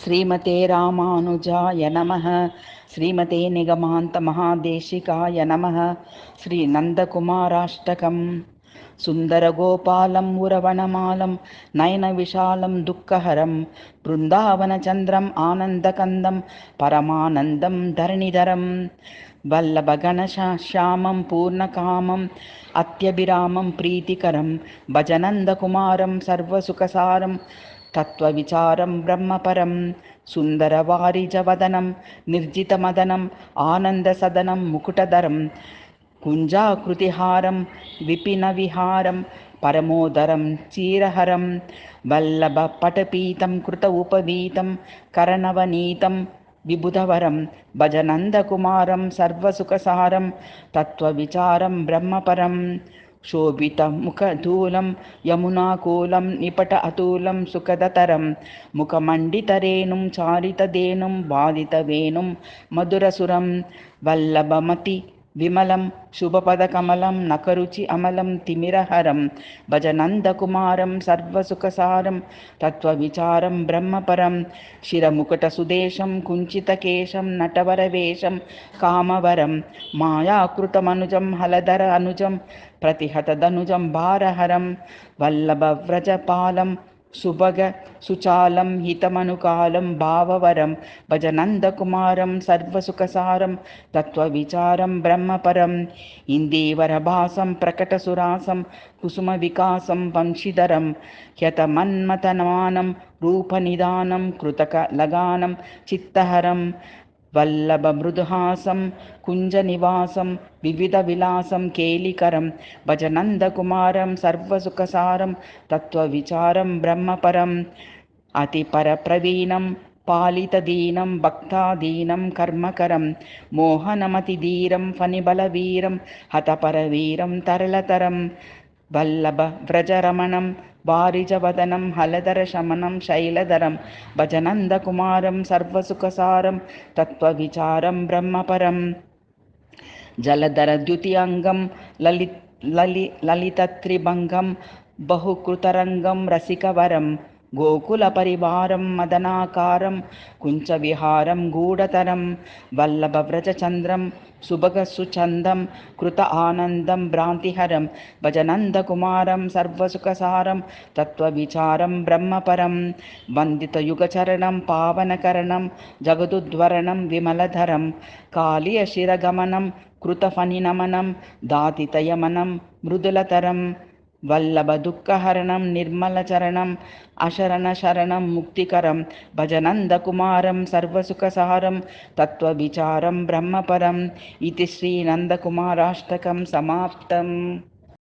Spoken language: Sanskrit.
श्रीमते रामानुजाय नमः। श्रीमते निगमान्तमहादेशिकाय नमः। श्रीनन्दकुमाराष्टकम्। सुन्दरगोपालं उरवनमालं नयनविशालं दुःखहरं बृन्दावनचन्द्रम् आनन्दकन्दं परमानन्दं धरणिधरं वल्लभगणश्यामं पूर्णकामम् अत्यभिरामं प्रीतिकरं भजनन्दकुमारं सर्वसुखसारं तत्त्वविचारं ब्रह्मपरं सुन्दरवारिजवदनं निर्जितमदनम् आनन्दसदनं मुकुटधरं कुञ्जाकृतिहारं विपिनविहारं परमोदरं चीरहरं वल्लभपटपीतं कृत उपवीतं करनवनीतं विबुधवरं भजनन्दकुमारं सर्वसुखसारं तत्त्वविचारं ब्रह्मपरं शोभितमुखधूलं यमुनाकूलं निपट अतुलं सुखदतरं मुखमण्डितरेणुं चारितधेनुं बाधितवेणुं मधुरसुरं वल्लभमति विमलं शुभपदकमलं नखरुचि अमलं तिमिरहरं भजनन्दकुमारं सर्वसुखसारं तत्त्वविचारं ब्रह्मपरं शिरमुकुटसुदेशं कुञ्चितकेशं नटवरवेशं कामवरं मायाकृतमनुजं हलधर अनुजं प्रतिहतदनुजं भारहरं वल्लभव्रजपालं सुभग सुचालं हितमनुकालं भाववरं भजनन्दकुमारं सर्वसुखसारं तत्त्वविचारं ब्रह्मपरम् इन्दीवरभासं प्रकटसुरासं कुसुमविकासं वंशीधरं ह्यतमन्मथनमानं रूपनिदानं कृतकलगानं चित्तहरं वल्लभमृदुहासं कुञ्जनिवासं विविधविलासं केलिकरं भजनन्दकुमारं सर्वसुखसारं तत्त्वविचारं ब्रह्मपरम् अतिपरप्रवीणं पालितदीनं भक्तादीनं कर्मकरं मोहनमतिधीरं फणिबलवीरं हतपरवीरं तरलतरं वल्लभव्रजरमणं वारिजवदनं हलधरशमनं शैलधरं भजनन्दकुमारं सर्वसुखसारं तत्त्वविचारं ब्रह्मपरम् जलधरद्युतिअङ्गं ललितत्रिभङ्गं बहुकृतरङ्गं रसिकवरं गोकुलपरिवारं मदनाकारं कुञ्चविहारं गूढतरं वल्लभव्रजचन्द्रं सुभगसुचन्दं कृत आनन्दं भ्रान्तिहरं भजनन्दकुमारं सर्वसुखसारं तत्त्वविचारं ब्रह्मपरं वन्दितयुगचरणं पावनकरणं जगदुद्वरणं विमलधरं कालीयशिरगमनं कृतफणिनमनं दातितयमनं मृदुलतरं वल्लभदुःखहरणं निर्मलचरणम् अशरणशरणं मुक्तिकरं भजनन्दकुमारं सर्वसुखसारं तत्त्वविचारं ब्रह्मपरम् इति श्रीनन्दकुमाराष्टकं समाप्तम्।